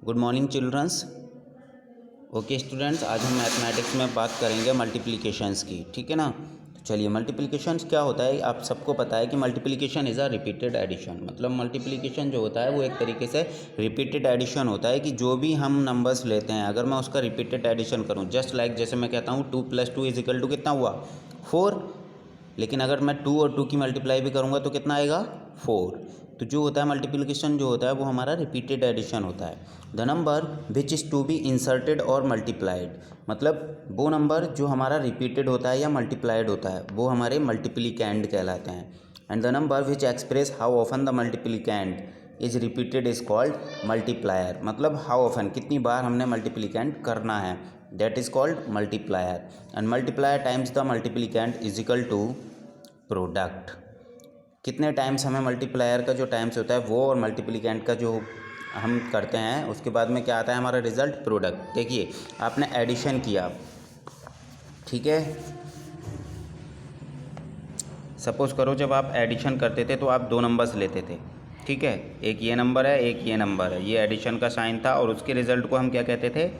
Good morning childrens. Okay students, आज हम mathematics में बात करेंगे मल्टीप्लिकेशंस की। ठीक है ना। तो चलिए, मल्टीप्लिकेशंस क्या होता है, आप सबको पता है कि multiplication is a repeated addition. मतलब मल्टीप्लिकेशन जो होता है वो एक तरीके से रिपीटेड एडिशन होता है कि जो भी हम नंबर्स लेते हैं अगर मैं उसका रिपीटेड एडिशन करूँ, जस्ट लाइक जैसे मैं कहता हूँ 2 + 2 = कितना हुआ 4। लेकिन अगर मैं 2 और 2 की मल्टीप्लाई भी करूँगा तो कितना आएगा 4। तो जो होता है मल्टीप्लिकेशन जो होता है वो हमारा रिपीटेड एडिशन होता है। The number which is to be inserted और मल्टीप्लाइड, मतलब वो नंबर जो हमारा रिपीटेड होता है या मल्टीप्लाइड होता है वो हमारे मल्टीप्लिकेंड कहलाते हैं। And the number which express how often the multiplicand is repeated is called multiplier. मतलब हाउ ऑफन, कितनी बार हमने मल्टीप्लिकेंड करना है, that is called multiplier. And multiplier times the multiplicand is equal to product. कितने times हमें multiplier का जो टाइम्स होता है वो और मल्टीप्लिकेंट का जो हम करते हैं उसके बाद में क्या आता है हमारा रिजल्ट प्रोडक्ट। देखिए, आपने एडिशन किया, ठीक है। सपोज करो जब आप एडिशन करते थे तो आप दो नंबर्स लेते थे, ठीक है। एक ये नंबर है, एक ये नंबर है, ये एडिशन का साइन था और उसके रिजल्ट को हम क्या कहते थे,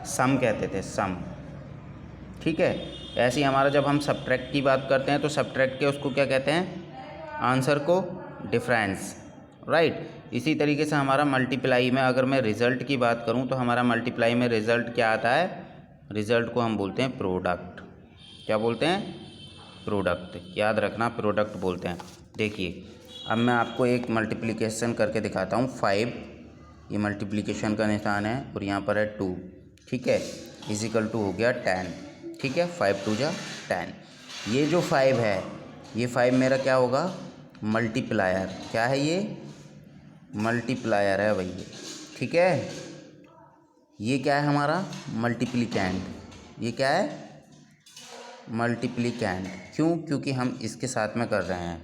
सम कहते थे, सम। ठीक है। ऐसे ही हमारा जब हम सब्ट्रैक्ट की बात करते हैं तो सब्ट्रैक्ट के उसको क्या कहते हैं, आंसर को डिफरेंस, राइट। इसी तरीके से हमारा मल्टीप्लाई में अगर मैं रिज़ल्ट की बात करूं तो हमारा मल्टीप्लाई में रिज़ल्ट क्या आता है, रिज़ल्ट को हम बोलते हैं प्रोडक्ट। क्या बोलते हैं, प्रोडक्ट। याद रखना, प्रोडक्ट बोलते हैं। देखिए, अब मैं आपको एक मल्टीप्लिकेशन करके दिखाता हूँ। 5, ये मल्टीप्लिकेशन का निशान है और यहाँ पर है 2, ठीक है, इजिकल टू हो गया 10, ठीक है। 5 × 2 = 10। ये जो 5 है, ये 5 मेरा क्या होगा, मल्टीप्लायर। क्या है ये, मल्टीप्लायर है भाई ये, ठीक है। ये क्या है हमारा मल्टीप्लिकेंड, ये क्या है मल्टीप्लिकेंड। क्यों, क्योंकि हम इसके साथ में कर रहे हैं,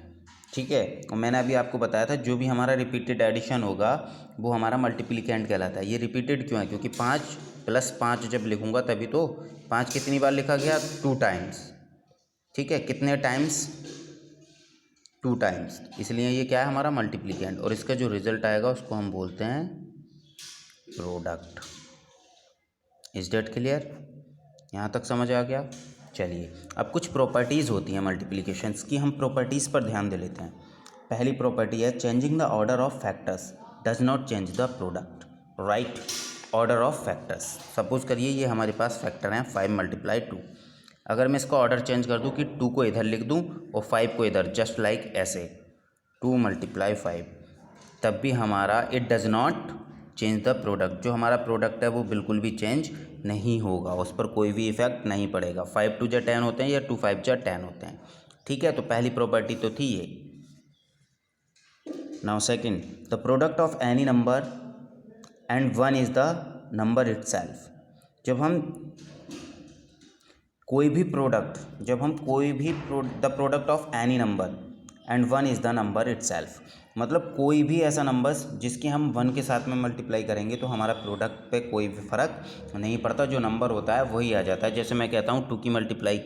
ठीक है। और मैंने अभी आपको बताया था जो भी हमारा रिपीटेड एडिशन होगा वो हमारा मल्टीप्लिकेंड कहलाता है। ये रिपीटेड क्यों है, क्योंकि 5 + 5 जब लिखूंगा तभी तो 5 कितनी बार लिखा गया, 2 टाइम्स, ठीक है। कितने टाइम्स, 2 टाइम्स, इसलिए ये क्या है हमारा मल्टीप्लिकेंड। और इसका जो रिजल्ट आएगा उसको हम बोलते हैं प्रोडक्ट। इज डेट क्लियर, यहाँ तक समझ आ गया। चलिए, अब कुछ प्रॉपर्टीज़ होती हैं मल्टीप्लिकेशंस की, हम प्रॉपर्टीज़ पर ध्यान दे लेते हैं। पहली प्रॉपर्टी है changing the order of factors does not change the product, right. Order of factors, suppose करिए ये हमारे पास फैक्टर हैं 5 × 2। अगर मैं इसका ऑर्डर चेंज कर दूं कि 2 को इधर लिख दूं और 5 को इधर, जस्ट लाइक ऐसे 2 × 5, तब भी हमारा it does not change the product. जो हमारा प्रोडक्ट है वो बिल्कुल भी चेंज नहीं होगा, उस पर कोई भी इफेक्ट नहीं पड़ेगा। 5 × 2 = 10 होते हैं या 2 × 5 = 10 होते हैं, ठीक है। तो पहली प्रॉपर्टी तो थी ये। Now second, the product of any number and 1 is the number itself. जब हम कोई भी the product of any number and 1 is the number itself, मतलब कोई भी ऐसा नंबर जिसकी हम 1 के साथ में मल्टीप्लाई करेंगे तो हमारा प्रोडक्ट पे कोई भी फ़र्क नहीं पड़ता, जो नंबर होता है वही आ जाता है। जैसे मैं कहता हूँ 2 की मल्टीप्लाई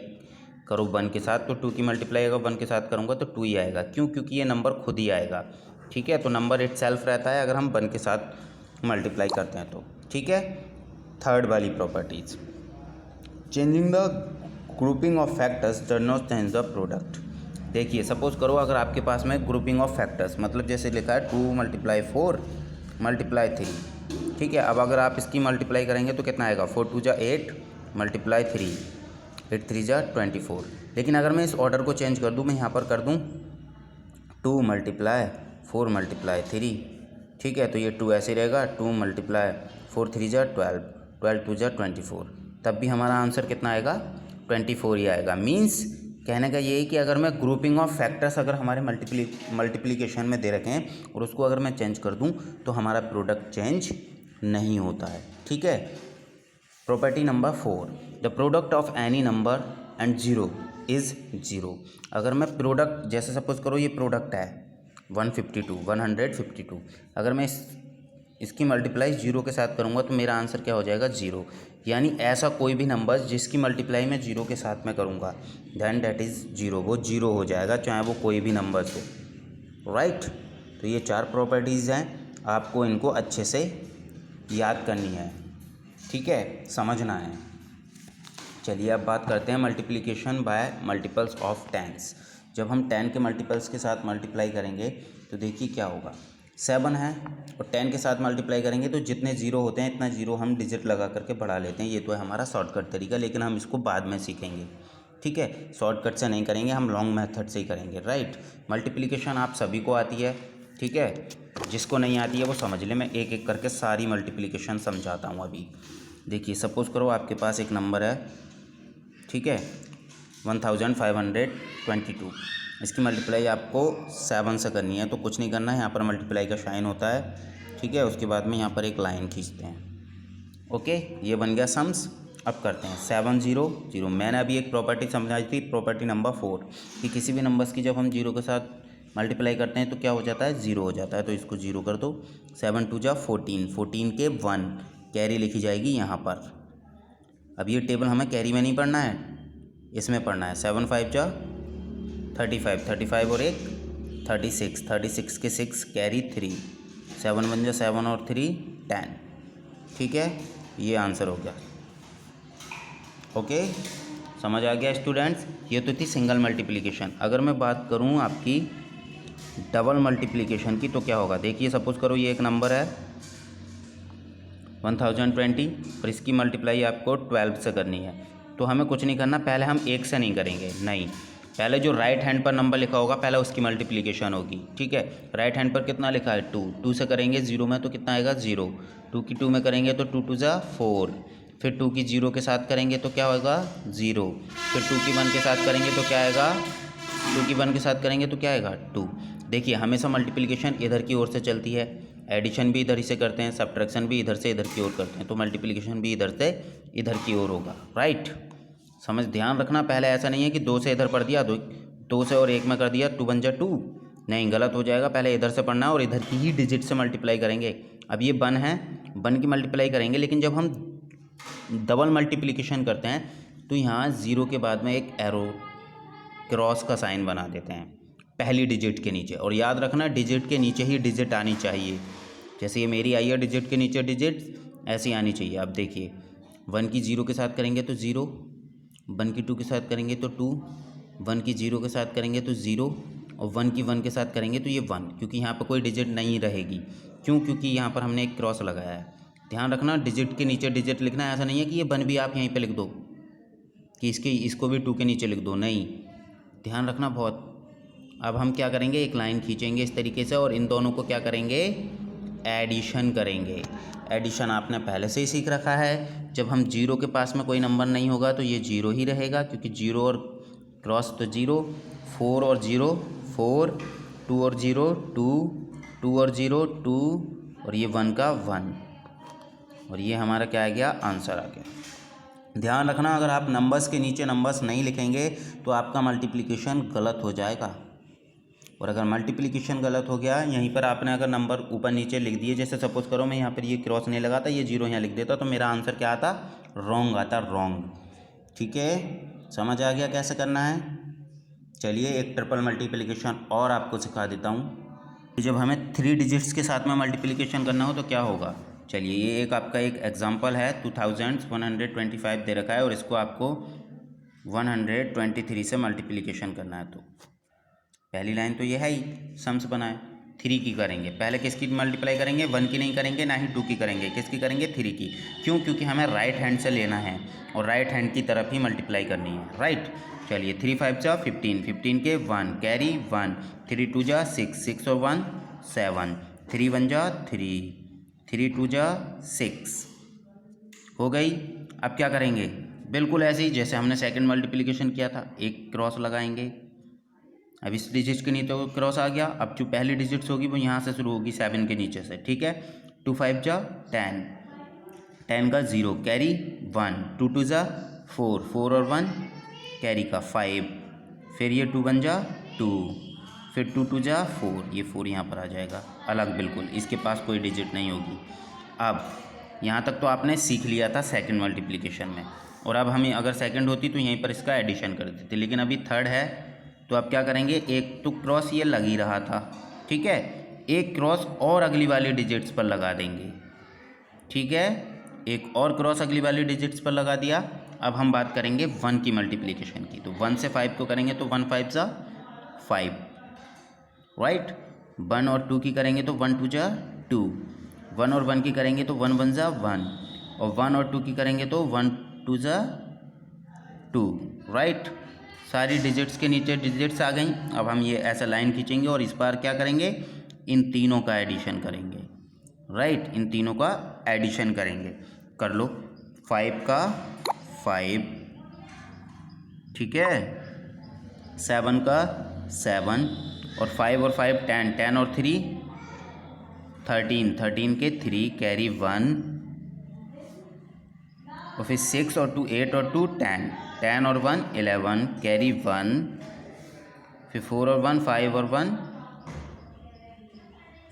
करो 1 के साथ, तो 2 की मल्टीप्लाई अगर 1 के साथ करूँगा तो 2 ही आएगा। क्यों, क्योंकि ये नंबर खुद ही आएगा, ठीक है। तो नंबर इटसेल्फ रहता है अगर हम 1 के साथ मल्टीप्लाई करते हैं तो, ठीक है। थर्ड वाली properties, changing the grouping of factors does not change the product. देखिए, सपोज करो अगर आपके पास में ग्रुपिंग ऑफ फैक्टर्स, मतलब जैसे लिखा है 2 × 4 × 3, ठीक है। अब अगर आप इसकी मल्टीप्लाई करेंगे तो कितना आएगा, 4 × 2 = 8 × 3, 8 × 3 = 24। लेकिन अगर मैं इस ऑर्डर को चेंज कर दूँ, मैं यहाँ पर कर दूँ 2 × 4 × 3, ठीक है। तो ये 2 ऐसे रहेगा, 2 × 4 × 3 = 12, 12 × 2 = 24, तब भी हमारा आंसर कितना आएगा, 24 ही आएगा। मीन्स कहने का ये है कि अगर मैं ग्रुपिंग ऑफ फैक्टर्स अगर हमारे मल्टीप्लिकेशन में दे रखे हैं और उसको अगर मैं चेंज कर दूं तो हमारा प्रोडक्ट चेंज नहीं होता है, ठीक है। Property number 4, the product of any number and 0 is 0। अगर मैं प्रोडक्ट, जैसे सपोज करो ये प्रोडक्ट है 152, अगर मैं इसकी मल्टीप्लाई 0 के साथ करूँगा तो मेरा आंसर क्या हो जाएगा, 0। यानी ऐसा कोई भी नंबर जिसकी मल्टीप्लाई मैं 0 के साथ में करूँगा दैन डैट इज़ 0, वो 0 हो जाएगा, चाहे वो कोई भी नंबर हो, राइट। तो ये 4 प्रॉपर्टीज़ हैं। आपको इनको अच्छे से याद करनी है, ठीक है, समझना है। चलिए अब बात करते हैं multiplication by multiples of tens. जब हम 10 के मल्टीपल्स के साथ मल्टीप्लाई करेंगे तो देखिए क्या होगा। 7 है और 10 के साथ मल्टीप्लाई करेंगे तो जितने ज़ीरो होते हैं इतना ज़ीरो हम डिजिट लगा करके बढ़ा लेते हैं। ये तो है हमारा शॉर्टकट तरीका, लेकिन हम इसको बाद में सीखेंगे, ठीक है। शॉर्टकट से नहीं करेंगे, हम लॉन्ग मेथड से ही करेंगे, राइट। मल्टीप्लिकेशन आप सभी को आती है, ठीक है। जिसको नहीं आती है वो समझ ले, मैं एक एक करके सारी मल्टीप्लिकेशन समझाता हूँ अभी। देखिए सपोज़ करो आपके पास एक नंबर है, ठीक है, 1522। इसकी मल्टीप्लाई आपको 7 से करनी है, तो कुछ नहीं करना है, यहाँ पर मल्टीप्लाई का साइन होता है, ठीक है। उसके बाद में यहाँ पर एक लाइन खींचते हैं, ओके। ये बन गया सम्स। अब करते हैं 7 0 0। मैंने अभी एक प्रॉपर्टी समझाई थी, प्रॉपर्टी नंबर 4, कि किसी भी नंबर्स की जब हम जीरो के साथ मल्टीप्लाई करते हैं तो क्या हो जाता है, ज़ीरो हो जाता है। तो इसको ज़ीरो कर दो। 7 2 जा 14, 14 के 1 कैरी लिखी जाएगी यहाँ पर। अब ये टेबल हमें कैरी में नहीं पढ़ना है, इसमें पढ़ना है। 7 5 जा 35, 35 और एक 36, 36 के 6 कैरी 3, 7 1 जा 7 और 3 10, ठीक है। ये आंसर हो गया, ओके। समझ आ गया स्टूडेंट्स। ये तो थी सिंगल मल्टीप्लिकेशन। अगर मैं बात करूँ आपकी डबल मल्टीप्लिकेशन की तो क्या होगा, देखिए सपोज़ करो ये एक नंबर है 1020 और इसकी मल्टीप्लाई आपको 12 से करनी है। तो हमें कुछ नहीं करना, पहले हम एक से नहीं करेंगे, नहीं, पहले जो राइट हैंड पर नंबर लिखा होगा पहले उसकी मल्टीप्लिकेशन होगी, ठीक है। राइट हैंड पर कितना लिखा है 2, 2 से करेंगे 0 में तो कितना आएगा 0, 2 की 2 में करेंगे तो 2 2 जा 4, फिर 2 की 0 के साथ करेंगे तो क्या होगा 0, फिर 2 की 1 के साथ करेंगे तो क्या आएगा, 2 की 1 के साथ करेंगे तो क्या आएगा 2। देखिए हमेशा मल्टीप्लिकेशन इधर की ओर से चलती है, एडिशन भी इधर ही से करते हैं, सब्ट्रैक्शन भी इधर से इधर की ओर करते हैं, तो मल्टीप्लिकेशन भी इधर से इधर की ओर होगा, राइट। समझ ध्यान रखना, पहले ऐसा नहीं है कि 2 से इधर पढ़ दिया, 2 से और 1 में कर दिया 2 1 जा 2, नहीं, गलत हो जाएगा। पहले इधर से पढ़ना है और इधर की ही डिजिट से मल्टीप्लाई करेंगे। अब ये 1 है, 1 की मल्टीप्लाई करेंगे, लेकिन जब हम डबल मल्टीप्लिकेशन करते हैं तो यहाँ 0 के बाद में एक एरो क्रॉस का साइन बना देते हैं पहली डिजिट के नीचे। और याद रखना डिजिट के नीचे ही डिजिट आनी चाहिए, जैसे ये मेरी आई है डिजिट के नीचे डिजिट ऐसी आनी चाहिए। अब देखिए 1 की 0 के साथ करेंगे तो 0, 1 की 2 के साथ करेंगे तो 2, 1 की 0 के साथ करेंगे तो 0 और 1 की 1 के साथ करेंगे तो ये 1, क्योंकि यहाँ पर कोई डिजिट नहीं रहेगी। क्यों, क्योंकि यहाँ पर हमने एक क्रॉस लगाया है। ध्यान रखना डिजिट के नीचे डिजिट लिखना है, ऐसा नहीं है कि ये 1 भी आप यहीं पे लिख दो कि इसको भी 2 के नीचे लिख दो, नहीं, ध्यान रखना बहुत। अब हम क्या करेंगे, एक लाइन खींचेंगे इस तरीके से और इन दोनों को क्या करेंगे, एडिशन करेंगे। एडिशन आपने पहले से ही सीख रखा है, जब हम 0 के पास में कोई नंबर नहीं होगा तो ये 0 ही रहेगा, क्योंकि 0 और क्रॉस तो 0, 4 और 0 4, 2 और 0 2, 2 और 0 2 और ये 1 का 1, और ये हमारा क्या आ गया, आंसर आ गया। ध्यान रखना अगर आप नंबर्स के नीचे नंबर्स नहीं लिखेंगे तो आपका मल्टीप्लिकेशन गलत हो जाएगा। और अगर मल्टीप्लिकेशन गलत हो गया, यहीं पर आपने अगर नंबर ऊपर नीचे लिख दिए, जैसे सपोज़ करो मैं यहाँ पर ये क्रॉस नहीं लगाता, ये 0 यहाँ लिख देता, तो मेरा आंसर क्या आता, रॉन्ग आता, रॉन्ग, ठीक है। समझ आ गया कैसे करना है। चलिए एक ट्रिपल मल्टीप्लिकेशन और आपको सिखा देता हूँ। जब हमें 3 डिजिट्स के साथ में मल्टीप्लिकेशन करना हो तो क्या होगा। चलिए ये एक आपका एक एग्जांपल है, 2125 दे रखा है और इसको आपको 123 से मल्टीप्लिकेशन करना है। तो पहली लाइन तो ये है ही, सम्स बनाए, 3 की करेंगे। पहले किसकी मल्टीप्लाई करेंगे, 1 की नहीं करेंगे, ना ही 2 की करेंगे, किसकी करेंगे, 3 की। क्यों, क्योंकि हमें राइट हैंड से लेना है और राइट हैंड की तरफ ही मल्टीप्लाई करनी है, राइट। चलिए 3 5 जा 15, 15 के 1 कैरी 1, 3 2 जा 6, 6 और 1 7, 3 1 जा 3, 3 2 जा 6, हो गई। अब क्या करेंगे, बिल्कुल ऐसे ही जैसे हमने सेकंड मल्टीप्लिकेशन किया था, एक क्रॉस लगाएंगे। अब इस डिजिट के नीचे तो क्रॉस आ गया, अब जो पहली डिजिट्स होगी वो यहाँ से शुरू होगी 7 के नीचे से, ठीक है। 2 5 जा 10, 10 का 0 कैरी 1, 2 2 जा 4, 4 और 1 कैरी का 5, फिर ये 2 1 जा 2, फिर 2 2 जा 4, ये 4 यहाँ पर आ जाएगा अलग, बिल्कुल इसके पास कोई डिजिट नहीं होगी। अब यहाँ तक तो आपने सीख लिया था सेकंड मल्टीप्लिकेशन में, और अब हमें अगर सेकंड होती तो यहीं पर इसका एडिशन कर देते, लेकिन अभी थर्ड है तो अब क्या करेंगे, एक तो क्रॉस ये लग ही रहा था, ठीक है, एक क्रॉस और अगली वाली डिजिट्स पर लगा देंगे, ठीक है, एक और क्रॉस अगली वाली डिजिट्स पर लगा दिया। अब हम बात करेंगे 1 की मल्टीप्लिकेशन की, तो 1 से 5 को करेंगे तो 1 5 जा 5, राइट। 1 और 2 की करेंगे तो 1 2 जा 2, 1 और 1 की करेंगे तो 1 1 जा 1, और 1 और 2 की करेंगे तो 1 2 जा 2, राइट। सारी डिजिट्स के नीचे डिजिट्स आ गई। अब हम ये ऐसा लाइन खींचेंगे और इस बार क्या करेंगे, इन तीनों का एडिशन करेंगे, राइट, इन तीनों का एडिशन करेंगे। कर लो, 5 का 5, ठीक है, 7 का 7, और 5 और 5 10, 10 और 3 13, 13 के 3 कैरी 1, और फिर 6 और 2 8 और 2 10, 10 और 1 11 कैरी 1, फिर 4 और 1 5 और 1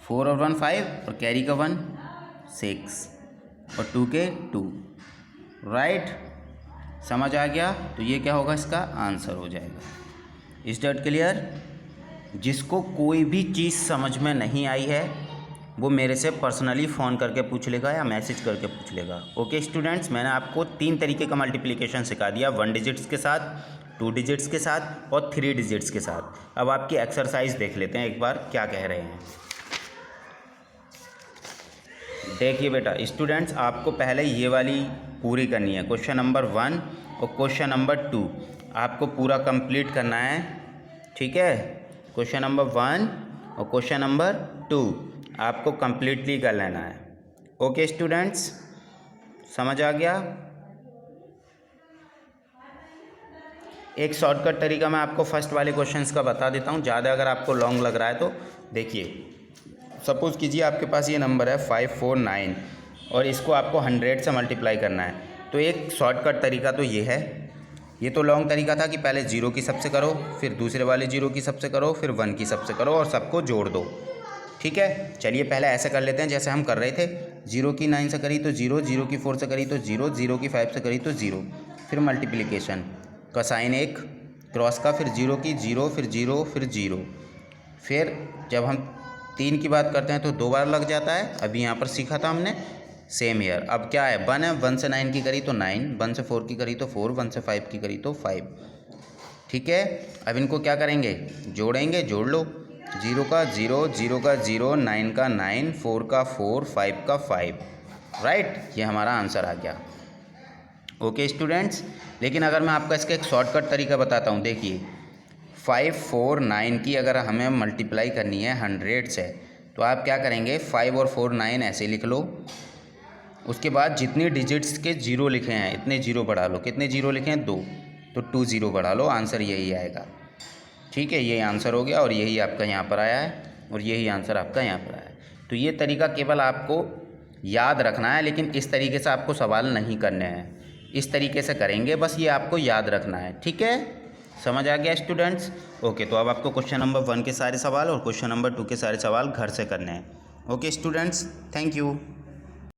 4 और 1 5, और कैरी का 1 6, और 2 के 2, राइट। समझ आ गया? तो ये क्या होगा, इसका आंसर हो जाएगा। Is that clear? जिसको कोई भी चीज़ समझ में नहीं आई है वो मेरे से पर्सनली फ़ोन करके पूछ लेगा या मैसेज करके पूछ लेगा। ओके स्टूडेंट्स, मैंने आपको 3 तरीके का मल्टीप्लिकेशन सिखा दिया, 1 डिजिट्स के साथ, 2 डिजिट्स के साथ और 3 डिजिट्स के साथ। अब आपकी एक्सरसाइज देख लेते हैं एक बार क्या कह रहे हैं। देखिए बेटा स्टूडेंट्स, आपको पहले ये वाली पूरी करनी है, क्वेश्चन नंबर 1 और क्वेश्चन नंबर 2 आपको पूरा कंप्लीट करना है, ठीक है। क्वेश्चन नंबर 1 और क्वेश्चन नंबर 2 आपको कंप्लीटली कर लेना है। ओके स्टूडेंट्स, समझ आ गया? एक शॉर्टकट तरीका मैं आपको फर्स्ट वाले क्वेश्चंस का बता देता हूँ, ज़्यादा अगर आपको लॉन्ग लग रहा है तो देखिए, सपोज़ कीजिए आपके पास ये नंबर है 549 और इसको आपको 100 से मल्टीप्लाई करना है। तो एक शॉर्टकट तरीका तो ये है, ये तो लॉन्ग तरीका था कि पहले 0 की सबसे करो, फिर दूसरे वाले 0 की सबसे करो, फिर 1 की सबसे करो और सबको जोड़ दो, ठीक है। चलिए पहले ऐसे कर लेते हैं जैसे हम कर रहे थे, 0 की 9 से करी तो 0, 0 की 4 से करी तो 0, 0 की 5 से करी तो 0, फिर मल्टीप्लिकेशन का साइन एक क्रॉस का, फिर 0 की 0, फिर 0, फिर 0, फिर जब हम 3 की बात करते हैं तो 2 बार लग जाता है, अभी यहाँ पर सीखा था हमने, सेम ईयर। अब क्या है, 1 है, 1 से 9 की करी तो 9, 1 से 4 की करी तो 4, 1 से 5 की करी तो 5, ठीक है। अब इनको क्या करेंगे, जोड़ेंगे, जोड़ लो, 0 का 0, 0 का 0, 9 का 9, 4 का 4, 5 का 5, राइट। ये हमारा आंसर आ गया। ओके स्टूडेंट्स, लेकिन अगर मैं आपका इसका एक शॉर्टकट तरीका बताता हूँ, देखिए 549 की अगर हमें मल्टीप्लाई करनी है 100 से, तो आप क्या करेंगे, 5 और 4 9 ऐसे लिख लो, उसके बाद जितनी डिजिट्स के 0 लिखे हैं इतने 0 बढ़ा लो, कितने 0 लिखे हैं 2, तो 2 0 बढ़ा लो, आंसर यही आएगा, ठीक है। यही आंसर हो गया और यही आपका यहाँ पर आया है और यही आंसर आपका यहाँ पर आया है। तो ये तरीका केवल आपको याद रखना है, लेकिन इस तरीके से आपको सवाल नहीं करने हैं, इस तरीके से करेंगे, बस ये आपको याद रखना है, ठीक है। समझ आ गया स्टूडेंट्स? ओके, तो अब आपको क्वेश्चन नंबर 1 के सारे सवाल और क्वेश्चन नंबर 2 के सारे सवाल घर से करने हैं। Okay students, thank you.